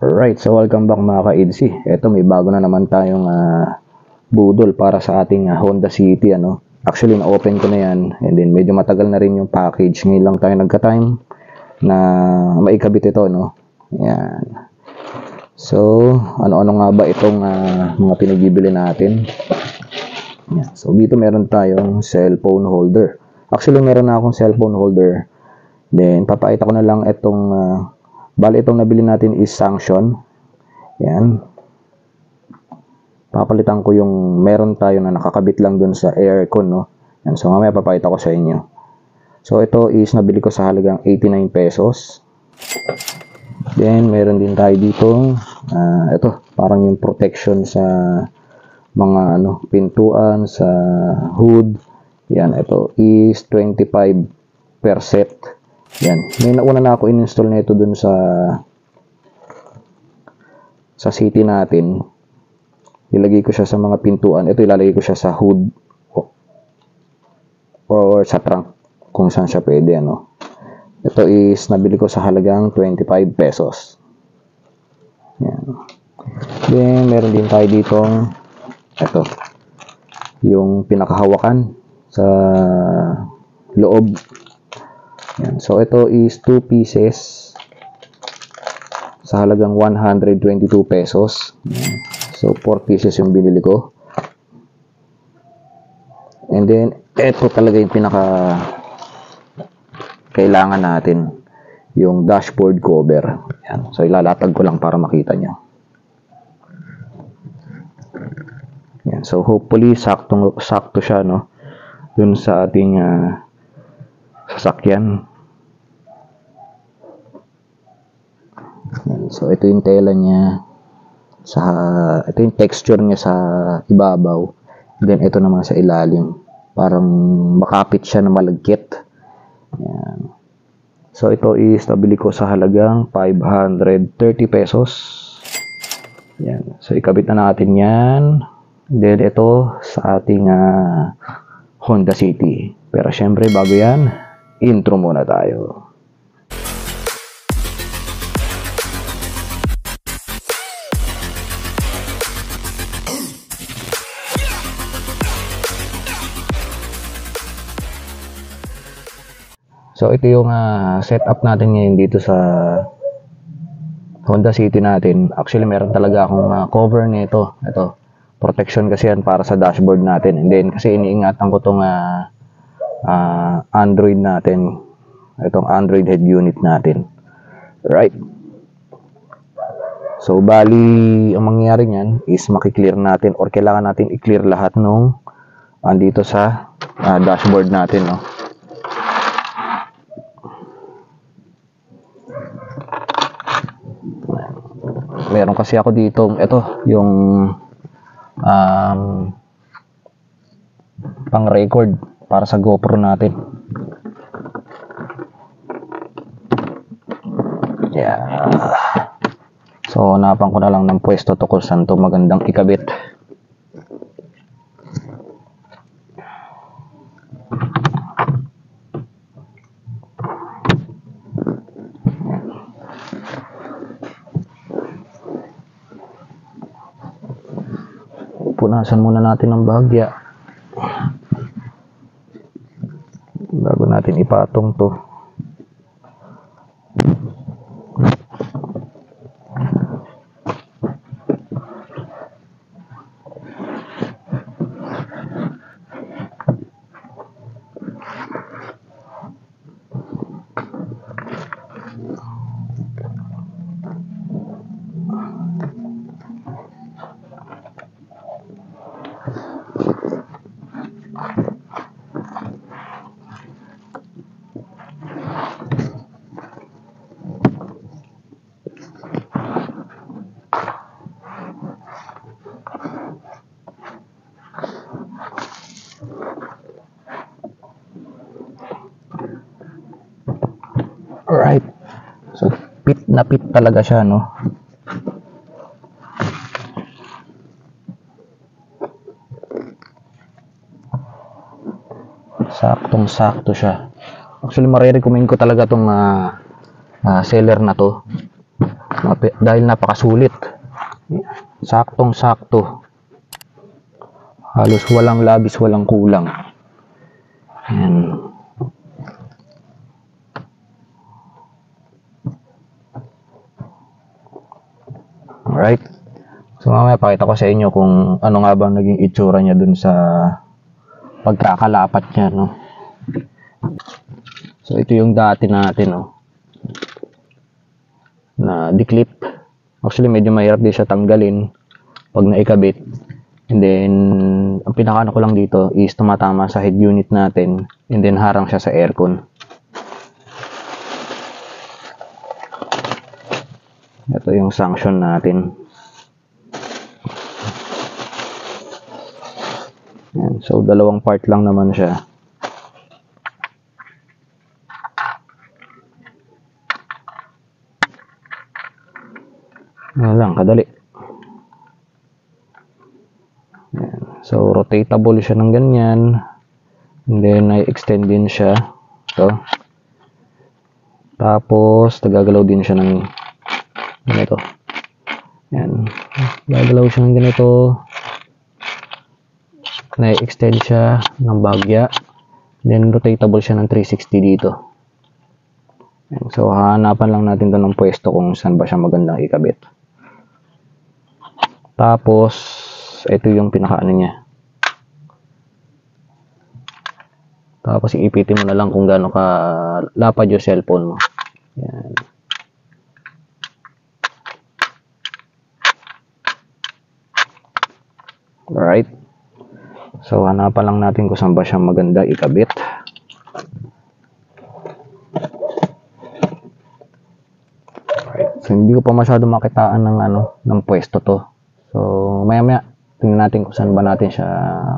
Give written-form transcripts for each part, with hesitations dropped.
Alright, so welcome back mga ka-EDC. Ito, may bago na naman tayong budol para sa ating Honda City. Actually, na-open ko na yan. And then, medyo matagal na rin yung package. Ngayon lang tayo nagka-time na maikabit ito. Yan. So, ano-ano nga ba itong mga pinagbibili natin? Yan. So, dito meron tayong cellphone holder. Actually, meron na akong cellphone holder. Then, papakita ko na lang itong bali itong nabili natin is sanction. Yan. Papalitan ko yung meron tayo na nakakabit lang dun sa aircon, Yan. So, mamaya papakita ko sa inyo. So, ito is nabili ko sa halagang 89 pesos. Then, meron din tayo dito. Ito, parang yung protection sa mga pintuan, sa hood. Yan, ito is 25 per set. Yan. May nauna na ako in-install na ito dun sa city natin. Ilagay ko siya sa mga pintuan. Ito ilalagay ko siya sa hood or sa trunk kung saan siya pwede. Ito is nabili ko sa halagang 25 pesos. Yan. Then meron din tayo ditong ito. Yung pinakahawakan sa loob. Yan. So, ito is 2 pieces sa halagang 122 pesos. Yan. So, 4 pieces yung binili ko. And then, ito talaga yung pinaka kailangan natin. Yung dashboard cover. Yan. So, ilalatag ko lang para makita nyo. Yan. So, hopefully, sakto siya, dun sa ating sasakyan. So, ito yung tela niya. Ito yung texture niya sa ibabaw. Then, ito naman sa ilalim. Parang makapit siya na malagkit. Yan. So, ito is nabili ko sa halagang 530 pesos. Yan. So, ikabit na natin yan. Then, ito sa ating Honda City. Pero, syempre, bago yan, intro muna tayo. So, ito yung setup natin ngayon dito sa Honda City natin. Actually, meron talaga akong cover nito. Ito, protection kasi yan para sa dashboard natin. And then, kasi iniingatan ko itong Android natin. Itong Android head unit natin. Right. So, bali, ang mangyayari niyan is makiklear natin or kailangan natin i-clear lahat nung andito sa dashboard natin, Meron kasi ako dito, ito, yung pang-record para sa GoPro natin. Yeah. So, napan ko na lang ng pwesto to kung saan to magandang ikabit. Punasan muna natin ng bahagya bago natin ipatong to. Alright. So, pit na pit talaga siya, Saktong-sakto siya. Actually, marirecommend ko talaga tong seller na to. Dahil napakasulit. Saktong-sakto. Halos walang labis, walang kulang. Ayan. Alright. So mamaya pakita ko sa inyo kung ano nga bang naging itsura niya dun sa pagkakalapat niya, no? So ito yung dati natin, no? Na declip. Actually medyo mahirap din siya tanggalin pag naikabit. And then ang pinakaano ko lang dito is tumatama sa head unit natin, and then harang siya sa aircon. Ito yung sanction natin. Yan. So dalawang part lang naman siya. Yan lang, kadali. Yan. So rotatable siya ng ganyan. And then I-extend din siya. So, tapos nagagalaw din siya ng ganito. Yan. Gagalaw siya ng ganito. Na-extend siya ng bagya. Then rotatable siya ng 360 dito. Yan. So hanapan lang natin doon ng pwesto kung saan ba siya magandang ikabit. Tapos ito yung pinakaano niya. Tapos iipitin mo na lang kung gaano ka lapad yung cellphone mo. Yan. Alright. So hanapan lang natin kung saan ba siya maganda ikabit. Alright. So hindi ko pa masyado makitaan ng ng pwesto to. So maya-maya tingnan natin kung saan ba natin siya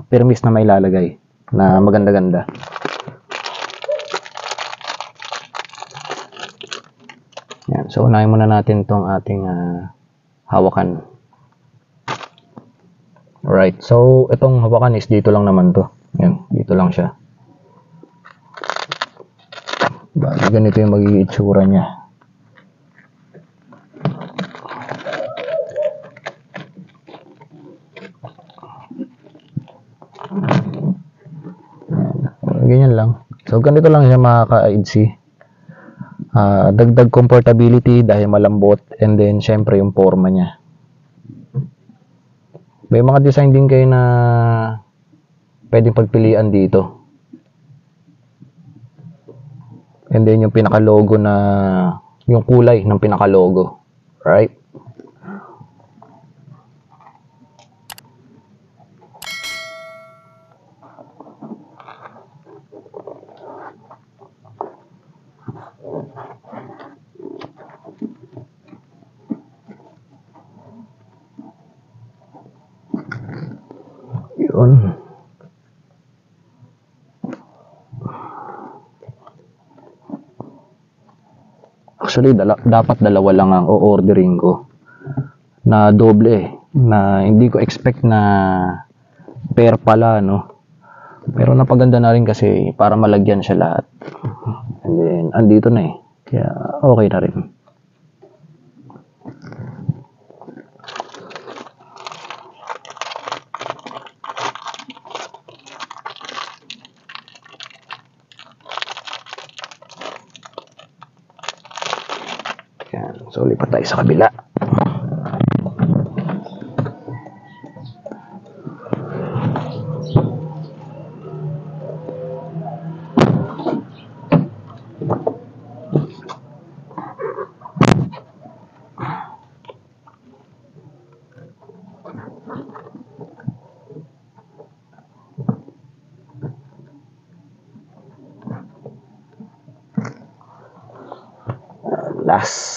permis na mailalagay na maganda-ganda. Yan. So unahin muna natin tong ating hawakan. Alright, so itong hawakan is dito lang naman to. Yan, dito lang siya. Bali, ganito yung magiging itsura niya. Yan. Ganyan lang. So ganito lang siya mga ka-IDC. Dagdag comfortability dahil malambot, and then syempre yung forma niya. May mga design din kayo na pwedeng pagpilian dito. And then yung pinaka-logo na yung kulay ng pinaka-logo. Right? Yun. Actually, dapat dalawa lang ang o-ordering ko na doble, na hindi ko expect na pair pala, no? Pero napaganda na rin kasi para malagyan siya lahat. And then, andito na eh. Kaya, okay na rin. Yan. So, lipat tayo sa kabila. Last.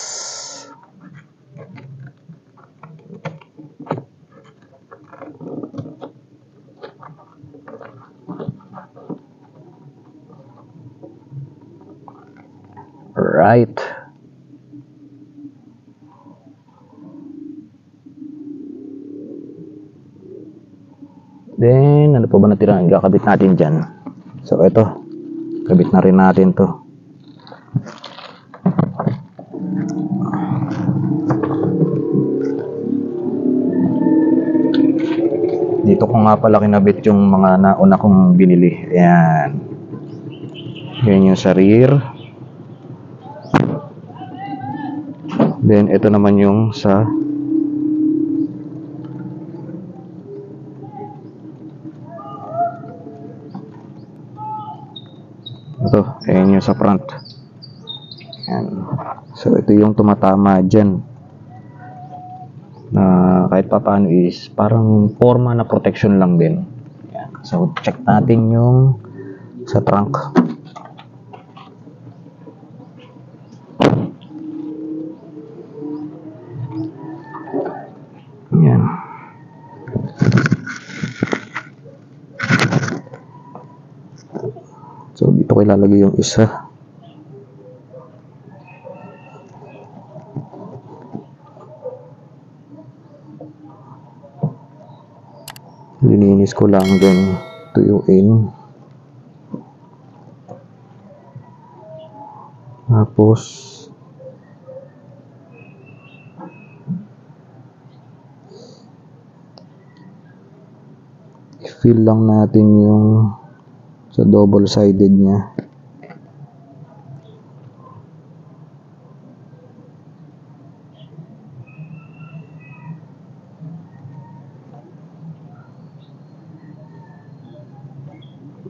Right. Then, ano pa ba natira? Kakabit natin dyan. So, ito. Kabit na rin natin to. Dito ko nga pala kinabit yung mga nauna kong binili. Ayan. Yan yung sa rear. Then, ito naman yung sa ito. Ayan yung sa front. Ayan. So, ito yung tumatama dyan. Na kahit pa paano is parang forma na protection lang din. Ayan. So, check natin yung sa trunk. Ayan. So, dito ko ilalagay yung isa. Lininis ko lang din tuyuin. Tapos i-fill lang natin yung sa double sided niya.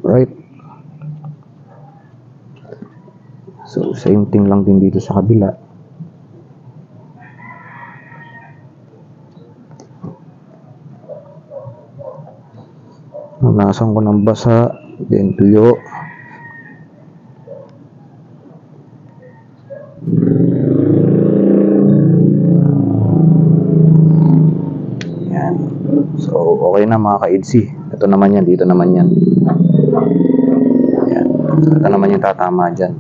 Right. So, same thing lang din dito sa kabila. Nanasan ko ng basa, then tuyo. Yan. So, okay na mga ka-EDC. Ito naman yan, dito naman yan. Yan. Ito naman yung tatama dyan.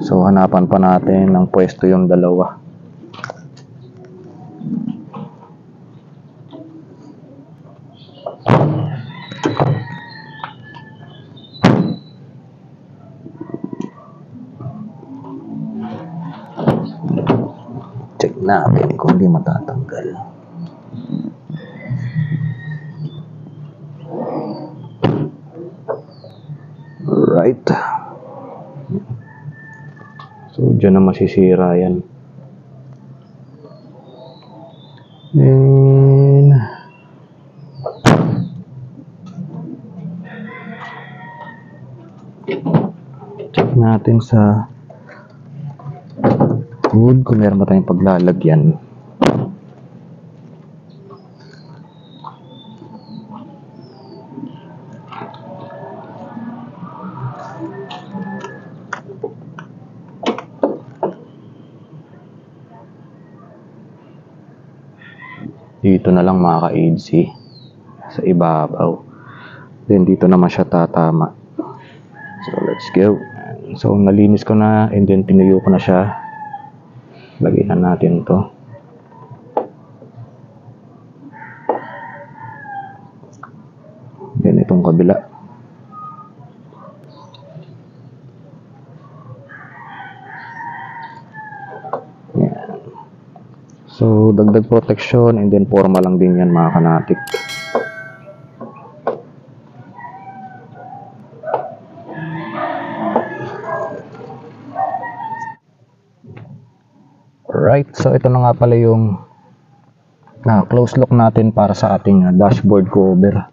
So, hanapan pa natin ng pwesto yung dalawa. Check natin kung hindi matatanggal. Right. So, dyan na masisira yan. Then, check natin sa hood kung meron ba tayong paglalagyan. Dito na lang mga ka-EDC sa ibabaw. Then dito naman siya tatama. So let's go. So nalinis ko na and then tinuyo ko na siya. Lagyan natin to. Then itong kabila. So, dagdag protection and then forma lang din yan mga kanatik. Right, so ito na nga pala yung close look natin para sa ating dashboard cover.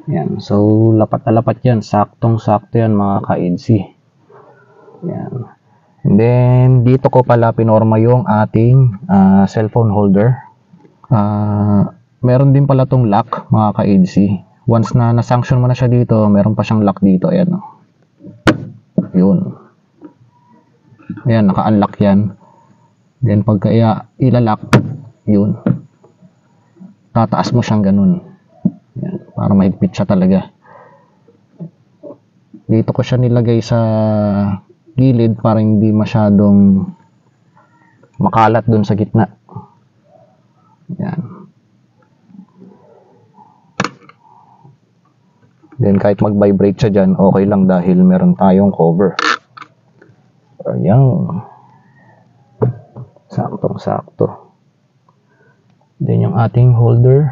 Yan, so lapat na lapat yan, saktong-sakto yan mga ka-EDC. Yan. And then, dito ko pala pinorma yung ating cellphone holder. Meron din pala tong lock, mga ka-EDC. Once na na-sanction mo na siya dito, meron pa siyang lock dito. Ayan. Yun. Ayan, naka-unlock yan. Then, pagka ilalock, yun. Tataas mo siyang ganun. Ayan, para mahigpit siya talaga. Dito ko siya nilagay sa gilid para hindi masyadong makalat dun sa gitna. Yan. Then kahit mag-vibrate siya dyan, okay lang dahil meron tayong cover. Ayan. Saktong-sakto. Then yung ating holder.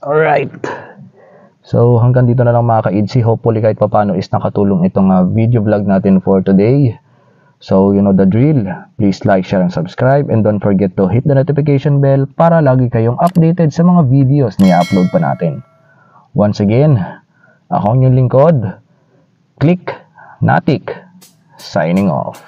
Alright. So hanggang dito na lang mga ka-IDC. Hopefully kahit papano is nakatulong itong video vlog natin for today. So you know the drill. Please like, share, and subscribe. And don't forget to hit the notification bell para lagi kayong updated sa mga videos na i-upload pa natin. Once again, ako ang inyong lingkod, Click Natik, signing off.